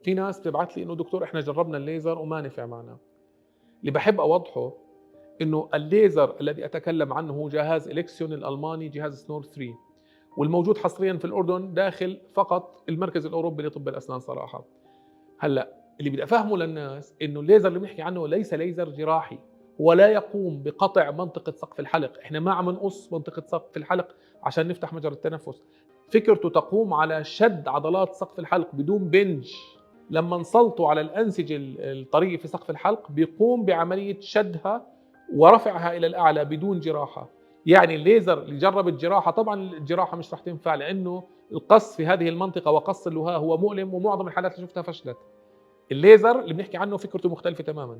في ناس بتبعت لي إنه دكتور إحنا جربنا الليزر وما نفع معنا. اللي باحب أوضحه إنه الليزر الذي أتكلم عنه هو جهاز إليكسيون الألماني، جهاز سنور 3، والموجود حصريًا في الأردن داخل فقط المركز الأوروبي لطب الأسنان صراحة. هلأ اللي بدي أفهمه للناس إنه الليزر اللي بنحكي عنه ليس ليزر جراحي، ولا يقوم بقطع منطقة سقف الحلق، إحنا ما عم نقص منطقة سقف الحلق عشان نفتح مجرى التنفس. فكرته تقوم على شد عضلات سقف الحلق بدون بنج. لما نسلطه على الأنسجة الطرية في سقف الحلق بيقوم بعملية شدها ورفعها إلى الأعلى بدون جراحة. يعني الليزر اللي جرب الجراحة، طبعا الجراحة مش رح تنفع لأنه القص في هذه المنطقة وقص اللهاه هو مؤلم، ومعظم الحالات اللي شفتها فشلت. الليزر اللي بنحكي عنه فكرته مختلفة تماما.